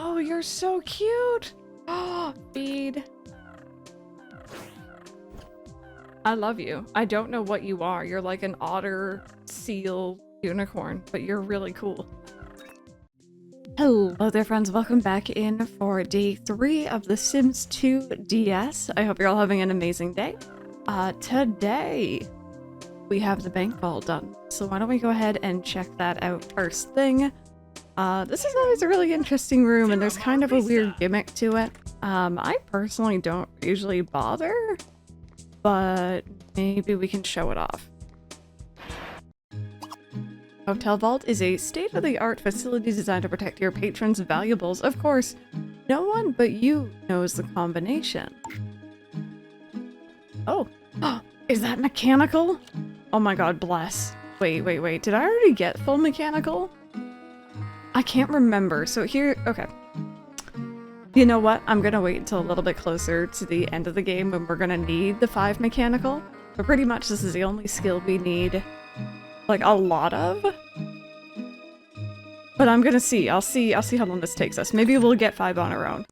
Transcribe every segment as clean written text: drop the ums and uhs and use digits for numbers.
Oh, you're so cute. Oh, feed. I love you. I don't know what you are. You're like an otter, seal, unicorn, but you're really cool. Hello there, friends. Welcome back in for day 3 of The Sims 2 DS. I hope you're all having an amazing day. Today, we have the bank vault done. So why don't we go ahead and check that out first thing. This is always a really interesting room, and there's kind of a weird gimmick to it. I personally don't usually bother, but maybe we can show it off. Hotel Vault is a state-of-the-art facility designed to protect your patrons' valuables. Of course, no one but you knows the combination. Oh, is that mechanical? Oh my god, bless. Wait. Did I already get full mechanical? I can't remember. So here, okay. You know what? I'm gonna wait until a little bit closer to the end of the game when we're gonna need the 5 mechanical. But pretty much this is the only skill we need, like, a lot of. But I'm gonna see. I'll see how long this takes us. Maybe we'll get 5 on our own.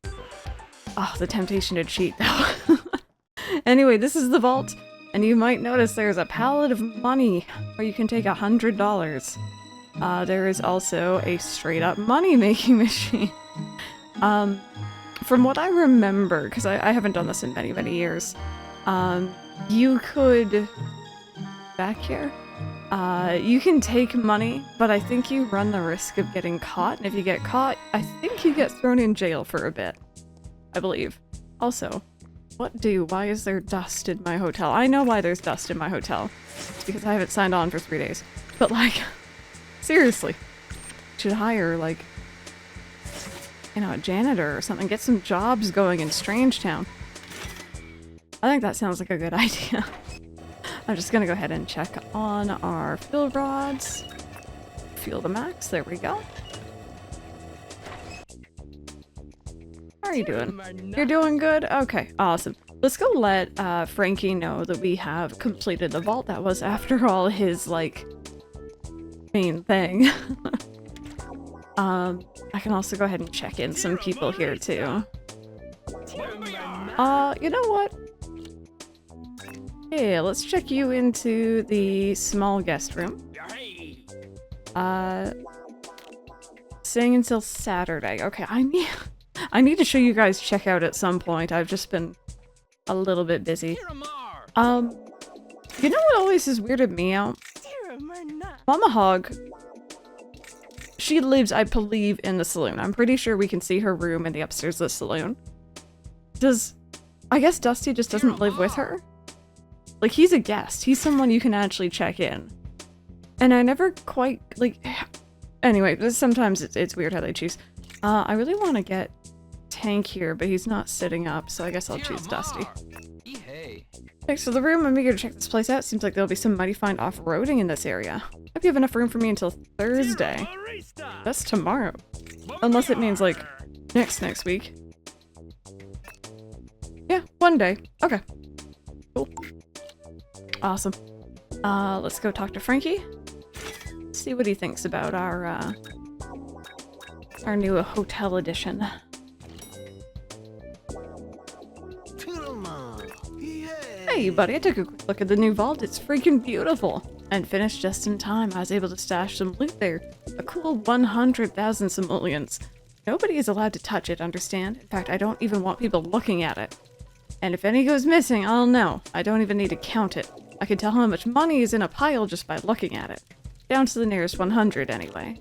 Oh, the temptation to cheat though. Anyway, this is the vault, and you might notice there's a pallet of money where you can take $100. There is also a straight-up money-making machine. From what I remember, because I haven't done this in many years, you could... Back here? You can take money, but I think you run the risk of getting caught, and if you get caught, I think you get thrown in jail for a bit. I believe. Also, why is there dust in my hotel? I know why there's dust in my hotel. It's because I haven't signed on for 3 days. But like, seriously, should hire, like, you know, a janitor or something. Get some jobs going in Strangetown. I think that sounds like a good idea. I'm just gonna go ahead and check on our fuel rods. Fuel the max, there we go. How are you doing? You're doing good? Okay, awesome. Let's go let Frankie know that we have completed the vault. That was, after all, his, like, main thing. I can also go ahead and check in some people here, too. You know what? Yeah, let's check you into the small guest room. Staying until Saturday. Okay, I need to show you guys checkout at some point. I've just been a little bit busy. You know what always has weirded me out? Mama Hog. She lives, I believe, in the saloon. I'm pretty sure we can see her room in the upstairs of the saloon. I guess Dusty just doesn't live with her? Like, he's a guest. He's someone you can actually check in. And I never quite, like... Anyway, sometimes it's weird how they choose. I really want to get Tank here, but he's not sitting up, so I guess I'll choose Dusty. Thanks for the room. I'm eager to check this place out. Seems like there'll be some mighty fine off-roading in this area. Hope you have enough room for me until Thursday. That's tomorrow. Unless it means, like, next week. Yeah, one day. Okay. Cool. Awesome. Let's go talk to Frankie. See what he thinks about our new hotel edition. Hey buddy, I took a quick look at the new vault. It's freaking beautiful. And finished just in time. I was able to stash some loot there. A cool 100,000 simoleons. Nobody is allowed to touch it, understand? In fact, I don't even want people looking at it. And if any goes missing, I'll know. I don't even need to count it. I can tell how much money is in a pile just by looking at it. Down to the nearest 100, anyway.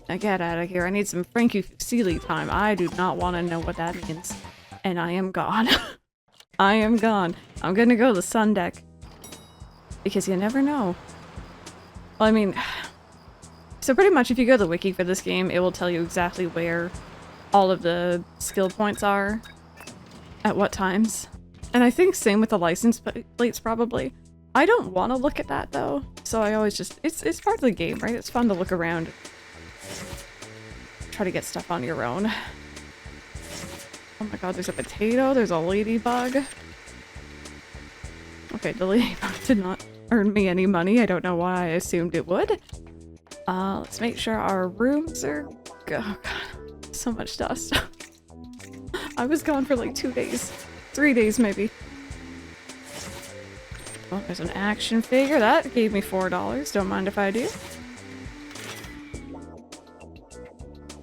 Now get out of here. I need some Frankie Seeley time. I do not want to know what that means. And I am gone. I am gone. I'm gonna go to the sun deck. Because you never know. Well, I mean... So pretty much if you go to the wiki for this game, it will tell you exactly where all of the skill points are. At what times. And I think same with the license plates, probably. I don't want to look at that, though. So I always just... It's part of the game, right? It's fun to look around. Try to get stuff on your own. Oh my god, there's a potato. There's a ladybug. Okay, the ladybug did not earn me any money. I don't know why I assumed it would. Let's make sure our rooms are... Oh god. so much dust. I was gone for like 2 days. 3 days, maybe. Well, there's an action figure. That gave me $4. Don't mind if I do.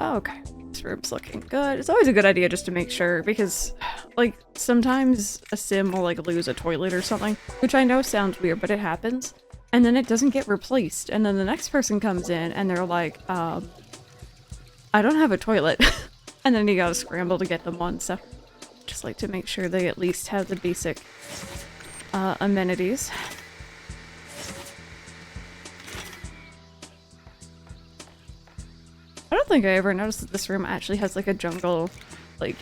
Okay. This room's looking good. It's always a good idea just to make sure, because, like, sometimes a sim will, like, lose a toilet or something, which I know sounds weird, but it happens. And then it doesn't get replaced. And then the next person comes in and they're like, I don't have a toilet. And then you gotta scramble to get them one, so just like to make sure they at least have the basic amenities. I don't think I ever noticed that this room actually has like a jungle, like,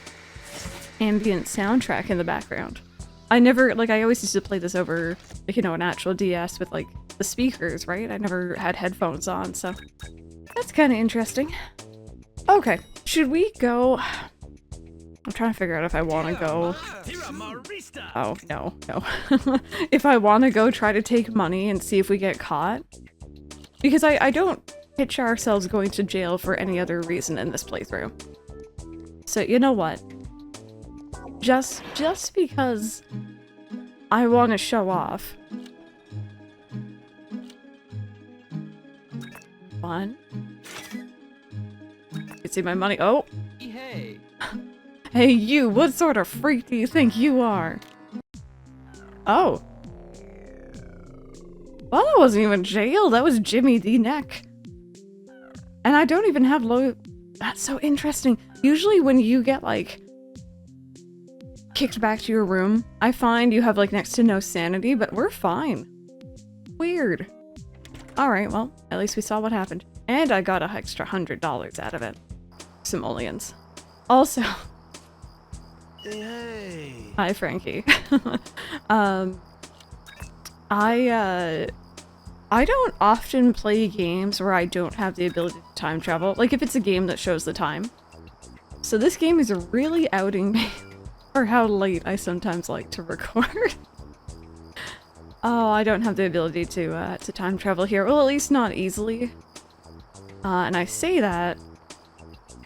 ambient soundtrack in the background. I never, like, I always used to play this over, like, you know, an actual DS with, like, the speakers, right? I never had headphones on, so that's kind of interesting. Okay, should we go? I'm trying to figure out if I want to go. Oh, no, no. If I want to go try to take money and see if we get caught. Because I don't picture ourselves going to jail for any other reason in this playthrough. So, you know what? Just because I want to show off. One. You can see my money. Oh! Hey! Hey you, what sort of freak do you think you are? Oh. Well, that wasn't even jail, that was Jimmy D. Neck. And I don't even have low... That's so interesting. Usually when you get, like, kicked back to your room, I find you have, like, next to no sanity, but we're fine. Weird. Alright, well, at least we saw what happened. And I got an extra $100 out of it. Simoleons. Also... Hey. Hi, Frankie. I don't often play games where I don't have the ability to time travel, like if it's a game that shows the time. So this game is really outing me for how late I sometimes like to record. Oh, I don't have the ability to time travel here. Well, at least not easily. And I say that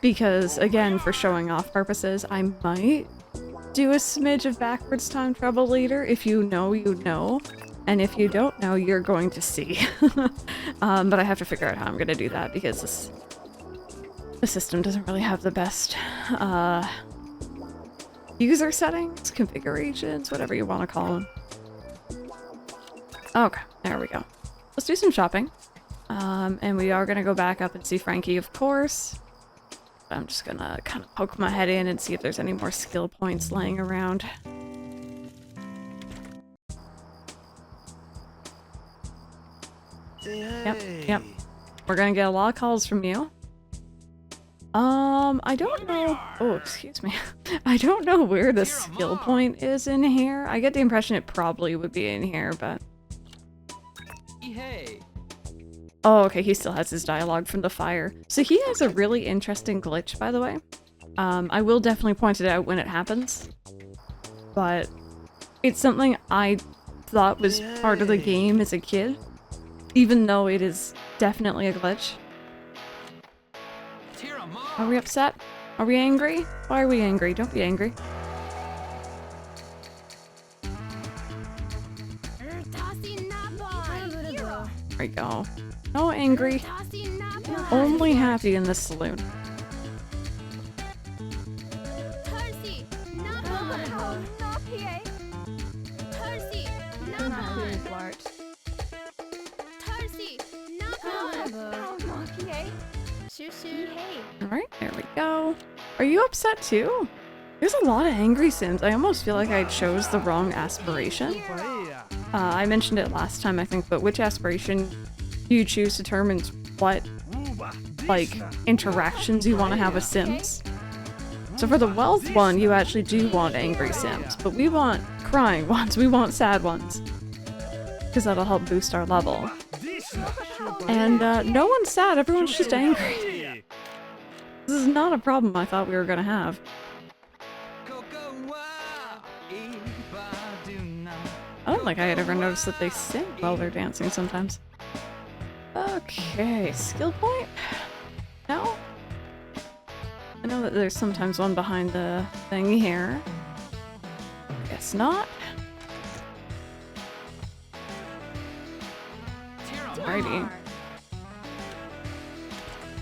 because, again, for showing off purposes, I might do a smidge of backwards time travel later. If you know, you know. And if you don't know, you're going to see. But I have to figure out how I'm going to do that because the system doesn't really have the best user settings, configurations, whatever you want to call them. Okay, there we go. Let's do some shopping. And we are going to go back up and see Frankie, of course. I'm just going to kind of poke my head in and see if there's any more skill points laying around. Yep. We're gonna get a lot of calls from you. I don't know. Oh, excuse me. I don't know where the skill point is in here. I get the impression it probably would be in here, but... Oh, okay, he still has his dialogue from the fire. So he has a really interesting glitch, by the way. I will definitely point it out when it happens. But it's something I thought was part of the game as a kid. Even though it is definitely a glitch. Are we upset? Are we angry? Why are we angry? Don't be angry. There we go. No angry. Only happy in this saloon. Alright, there we go. Are you upset too? There's a lot of angry Sims. I almost feel like I chose the wrong aspiration. I mentioned it last time, I think, but which aspiration you choose determines what, like, interactions you want to have with Sims. So for the wealth one, you actually do want angry Sims, but we want crying ones, we want sad ones. Because that'll help boost our level. And no one's sad, everyone's just angry. This is not a problem I thought we were gonna have. I don't think I had ever noticed that they sing while they're dancing sometimes. Okay, skill point? No? I know that there's sometimes one behind the thing here. Guess not. Alrighty.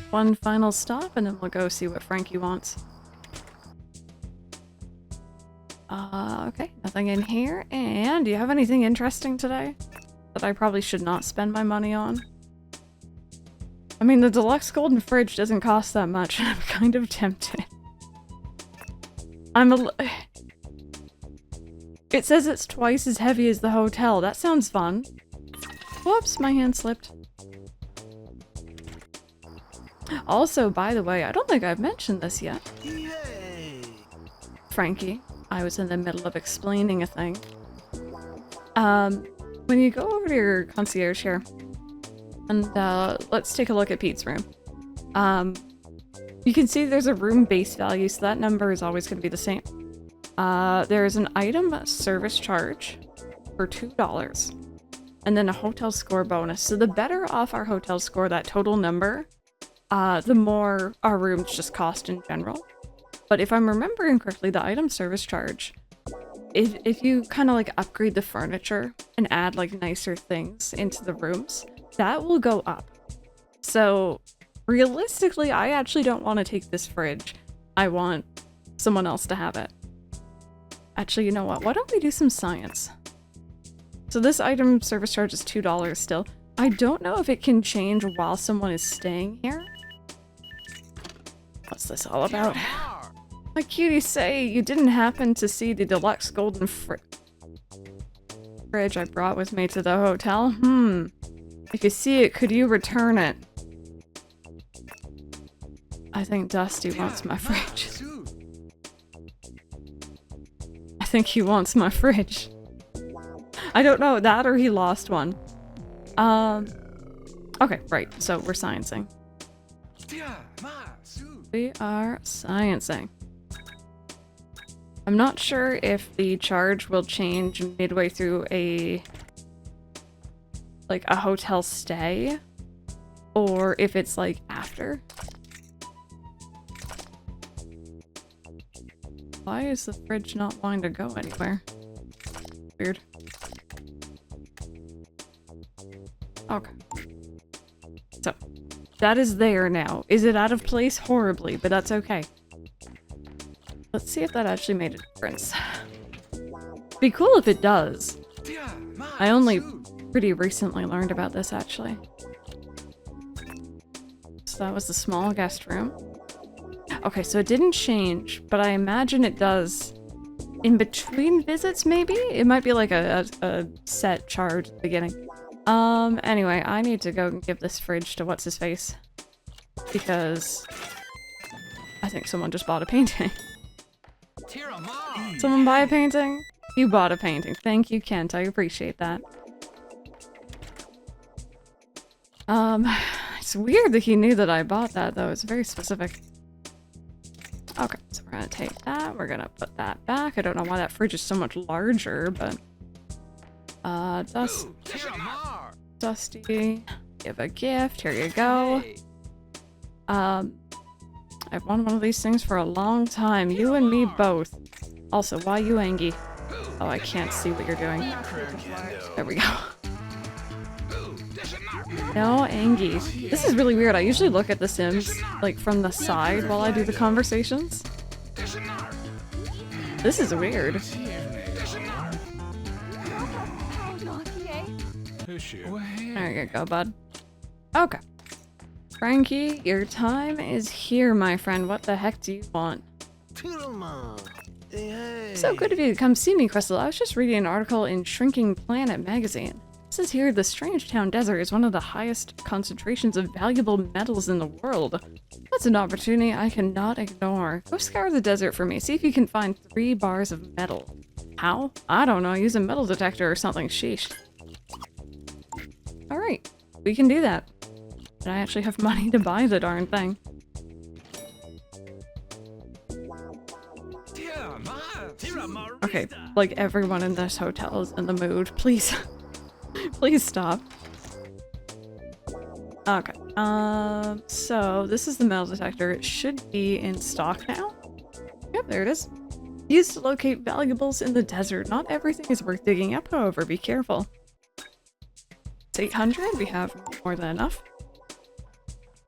One final stop and then we'll go see what Frankie wants. Okay, nothing in here. And do you have anything interesting today that I probably should not spend my money on? I mean, the deluxe golden fridge doesn't cost that much, and I'm kind of tempted. It says it's twice as heavy as the hotel. That sounds fun. Whoops, my hand slipped. Also, by the way, I don't think I've mentioned this yet. Frankie, I was in the middle of explaining a thing. When you go over to your concierge here, and let's take a look at Pete's room. You can see there's a room base value, so that number is always going to be the same. There's an item service charge for $2, and then a hotel score bonus. So the better off our hotel score, that total number, the more our rooms just cost in general. But if I'm remembering correctly, the item service charge, if you kind of like upgrade the furniture and add like nicer things into the rooms, that will go up. So realistically, I actually don't want to take this fridge. I want someone else to have it. Actually, you know what? Why don't we do some science? So this item service charge is $2 still. I don't know if it can change while someone is staying here. What's this all about? My cutie say you didn't happen to see the deluxe golden fridge I brought with me to the hotel? If you see it, could you return it? I think Dusty wants my fridge. I think he wants my fridge. I don't know, that or he lost one. Okay, right, so we're sciencing. We are sciencing. I'm not sure if the charge will change midway through a hotel stay, or if it's like after. Why is the fridge not wanting to go anywhere? Weird. Okay. So, that is there now. Is it out of place? Horribly, but that's okay. Let's see if that actually made a difference. Be cool if it does. I only pretty recently learned about this, actually. So that was the small guest room. Okay, so it didn't change, but I imagine it does in between visits, maybe? It might be like a set charge at the beginning. Anyway, I need to go and give this fridge to what's-his-face. Because I think someone just bought a painting. Someone buy a painting? You bought a painting. Thank you, Kent. I appreciate that. It's weird that he knew that I bought that, though. It's very specific. Okay, so we're gonna take that. We're gonna put that back. I don't know why that fridge is so much larger, but... Dusty, give a gift. Here you go. I've wanted one of these things for a long time. You and me both. Also, why you Angie? Oh, I can't see what you're doing. There we go. No, Angie. This is really weird. I usually look at The Sims, like, from the side while I do the conversations. This is weird. There you go, bud. Okay. Frankie, your time is here, my friend. What the heck do you want? So good of you to come see me, Crystal. I was just reading an article in Shrinking Planet magazine. It says here the Strange Town Desert is one of the highest concentrations of valuable metals in the world. That's an opportunity I cannot ignore. Go scour the desert for me. See if you can find 3 bars of metal. How? I don't know. Use a metal detector or something. Sheesh. Alright. We can do that. And I actually have money to buy the darn thing. Okay, like everyone in this hotel is in the mood. Please. Please stop. Okay. So this is the metal detector. It should be in stock now. Yep, there it is. Used to locate valuables in the desert. Not everything is worth digging up, however, be careful. It's 800, we have more than enough.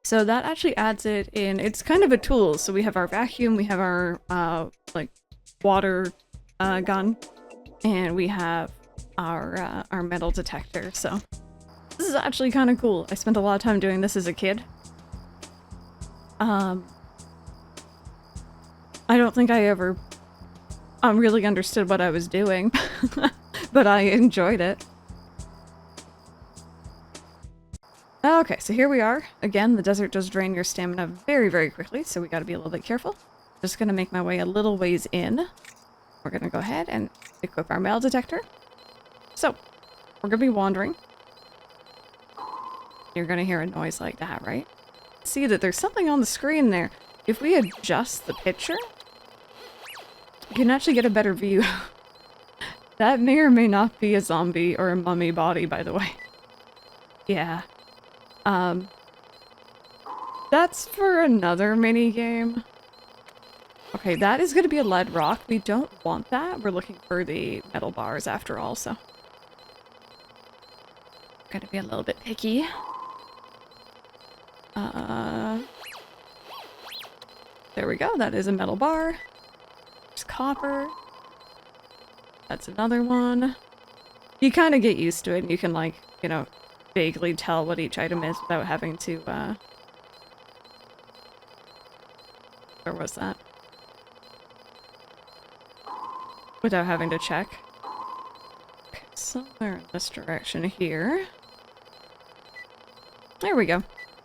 So that actually adds it in, it's kind of a tool. So we have our vacuum, we have our, like, water gun, and we have our metal detector, so this is actually kind of cool. I spent a lot of time doing this as a kid. I don't think I ever really understood what I was doing, but I enjoyed it. Okay, so here we are. Again, the desert does drain your stamina very, very quickly, so we gotta be a little bit careful. Just gonna make my way a little ways in. We're gonna go ahead and equip our metal detector. So, we're gonna be wandering. You're gonna hear a noise like that, right? See that there's something on the screen there. If we adjust the picture, you can actually get a better view. That may or may not be a zombie or a mummy body, by the way. Yeah. That's for another mini game. Okay, that is gonna be a lead rock. We don't want that. We're looking for the metal bars after all, so. Gotta be a little bit picky. There we go. That is a metal bar. There's copper. That's another one. You kind of get used to it and you can, like, you know, vaguely tell what each item is without having to, where was that? Without having to check. Okay, somewhere in this direction here. There we go.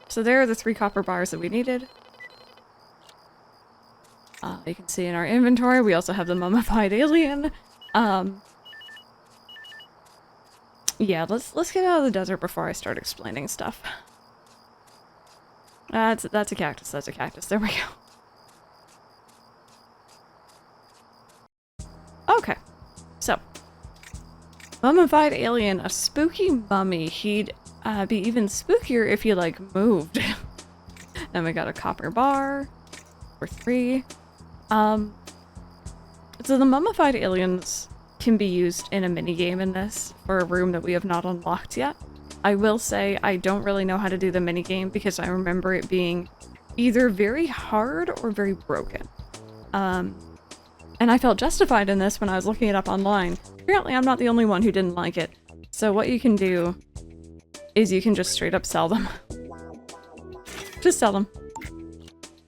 So there are the 3 copper bars that we needed. You can see in our inventory, we also have the mummified alien. Yeah, let's get out of the desert before I start explaining stuff. That's a cactus, that's a cactus. There we go. Okay, so. Mummified alien, a spooky mummy. He'd be even spookier if you, like, moved. Then we got a copper bar for 3. So the mummified aliens can be used in a minigame in this for a room that we have not unlocked yet. I will say I don't really know how to do the minigame because I remember it being either very hard or very broken. And I felt justified in this when I was looking it up online. Apparently I'm not the only one who didn't like it. So what you can do is you can just straight up sell them. Just sell them.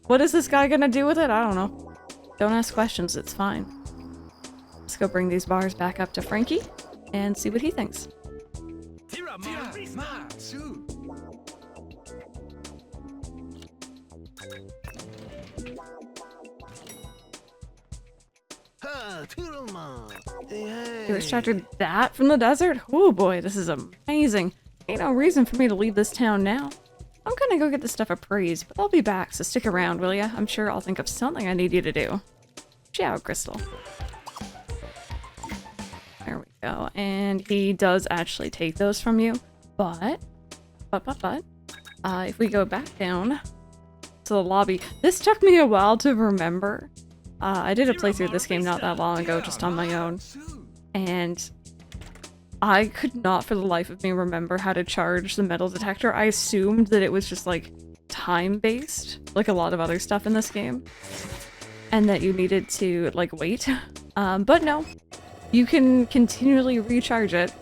What is this guy gonna do with it? I don't know. Don't ask questions, it's fine. Let's go bring these bars back up to Frankie and see what he thinks. You extracted that from the desert? Oh boy, this is amazing. Ain't no reason for me to leave this town now. I'm gonna go get this stuff appraised, but I'll be back, so stick around, will ya? I'm sure I'll think of something I need you to do. Ciao, Crystal. There we go. And he does actually take those from you, but, if we go back down to the lobby, this took me a while to remember. I did a playthrough of this game not that long ago, just on my own, and I could not for the life of me remember how to charge the metal detector. I assumed that it was just, like, time-based, like a lot of other stuff in this game, and that you needed to, like, wait. But no, you can continually recharge it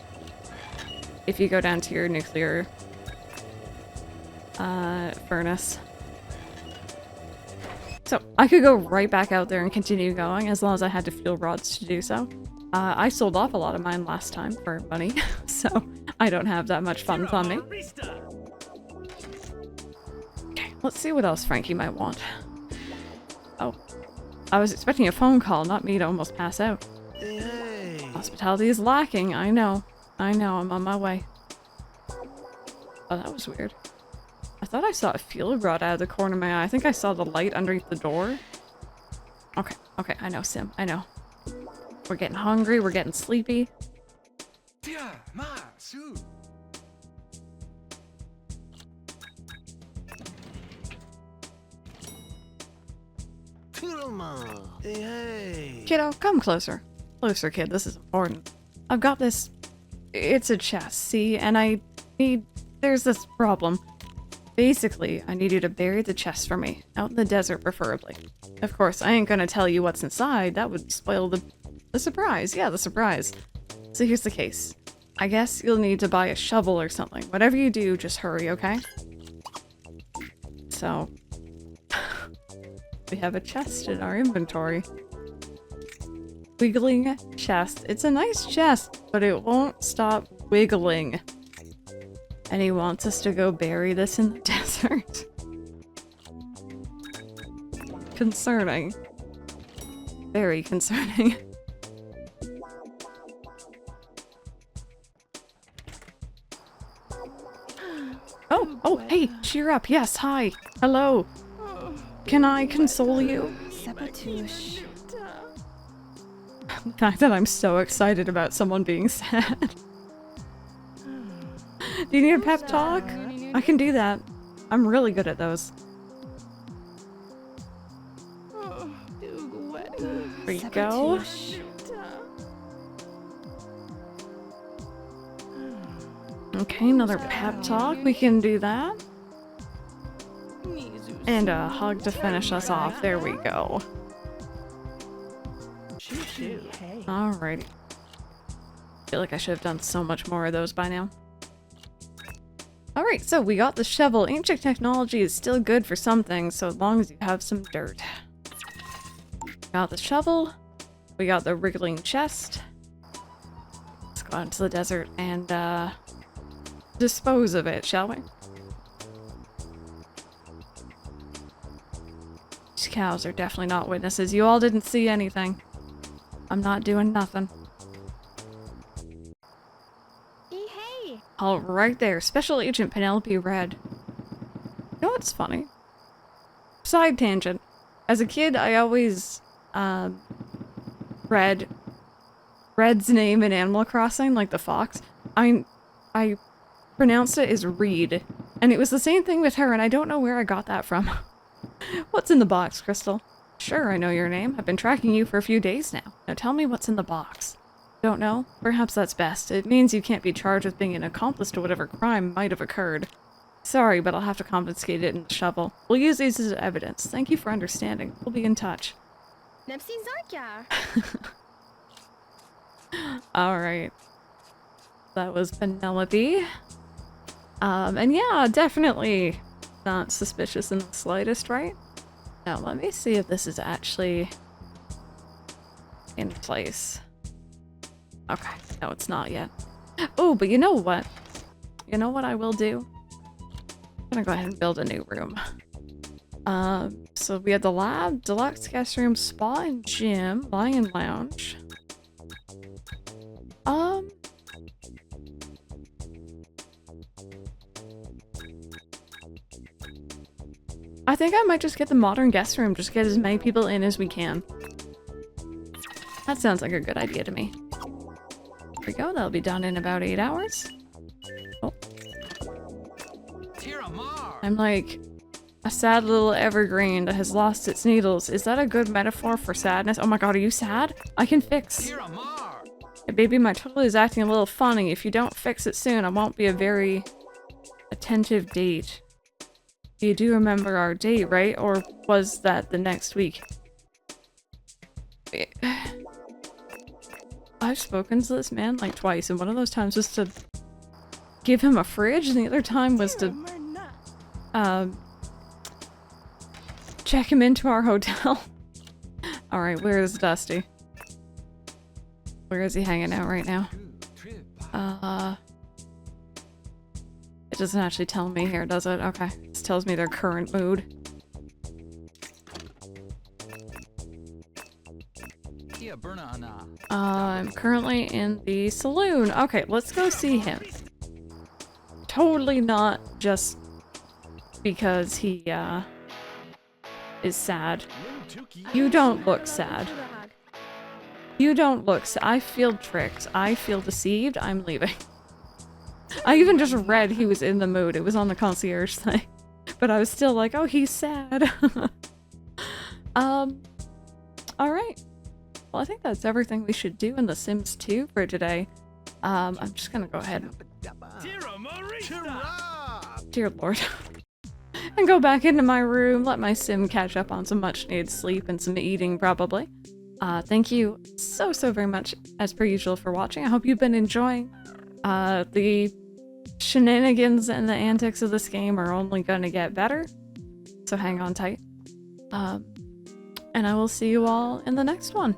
if you go down to your nuclear furnace. So I could go right back out there and continue going as long as I had to fuel rods to do so. I sold off a lot of mine last time for money, so I don't have that much funds on me. Okay, let's see what else Frankie might want. Oh, I was expecting a phone call, not me to almost pass out. Hey. Hospitality is lacking, I know. I know, I'm on my way. Oh, that was weird. I thought I saw a fuel rod out of the corner of my eye. I think I saw the light underneath the door. Okay, okay, I know, Sim, I know. We're getting hungry, we're getting sleepy. Hey. Kiddo, come closer. Closer, kid. This is important. I've got this. It's a chest, see? And there's this problem. Basically, I need you to bury the chest for me. Out in the desert, preferably. Of course, I ain't gonna tell you what's inside. That would spoil the surprise. Yeah, the surprise. So here's the case. I guess you'll need to buy a shovel or something. Whatever you do, just hurry, okay? So, we have a chest in our inventory. Wiggling chest. It's a nice chest, but it won't stop wiggling. And he wants us to go bury this in the desert. Concerning. Very concerning. Oh, hey, cheer up. Yes, hi. Hello. Can I console you? The fact that I'm so excited about someone being sad. Do you need a pep talk? I can do that. I'm really good at those. There you go. Okay, another pep talk. We can do that. And a hug to finish us off. There we go. Alrighty. I feel like I should have done so much more of those by now. Alright, so we got the shovel. Ancient technology is still good for some things, so as long as you have some dirt. Got the shovel. We got the wriggling chest. Let's go out into the desert and dispose of it, shall we? These cows are definitely not witnesses. You all didn't see anything. I'm not doing nothing. Hey. All right there. Special Agent Penelope Red. You know what's funny? Side tangent. As a kid, I always read Red's name in Animal Crossing, like the fox. I pronounced it as Reed. And it was the same thing with her, and I don't know where I got that from. What's in the box, Crystal? Sure, I know your name. I've been tracking you for a few days now. Now tell me what's in the box. Don't know? Perhaps that's best. It means you can't be charged with being an accomplice to whatever crime might have occurred. Sorry, but I'll have to confiscate it in the shovel. We'll use these as evidence. Thank you for understanding. We'll be in touch. Alright. That was Penelope. And yeah, definitely not suspicious in the slightest, right? Now, let me see if this is actually in place. Okay, no, it's not yet. Oh, but you know what? You know what I will do? I'm gonna go ahead and build a new room. So we have the lab, deluxe guest room, spa and gym, lion lounge. I think I might just get the modern guest room, just get as many people in as we can. That sounds like a good idea to me. There we go, that'll be done in about 8 hours. Oh. I'm like a sad little evergreen that has lost its needles. Is that a good metaphor for sadness? Oh my god, are you sad? I can fix. Hey, baby, my toilet is acting a little funny. If you don't fix it soon, I won't be a very attentive date. You do remember our date, right? Or was that the next week? I've spoken to this man like twice, and one of those times was to give him a fridge, and the other time was to check him into our hotel. Alright, where is Dusty? Where is he hanging out right now? It doesn't actually tell me here, does it? Okay. It just tells me their current mood. I'm currently in the saloon. Okay, let's go see him. Totally not just because he, is sad. You don't look sad. You don't look sad. I feel tricked. I feel deceived. I'm leaving. I even just read he was in the mood. It was on the concierge thing. But I was still like, oh, he's sad. Alright. Well, I think that's everything we should do in The Sims 2 for today. I'm just gonna go ahead dear lord. And go back into my room, let my sim catch up on some much needed sleep and some eating probably. Thank you so very much as per usual for watching. I hope you've been enjoying. The shenanigans and the antics of this game are only gonna get better, so hang on tight. And I will see you all in the next one.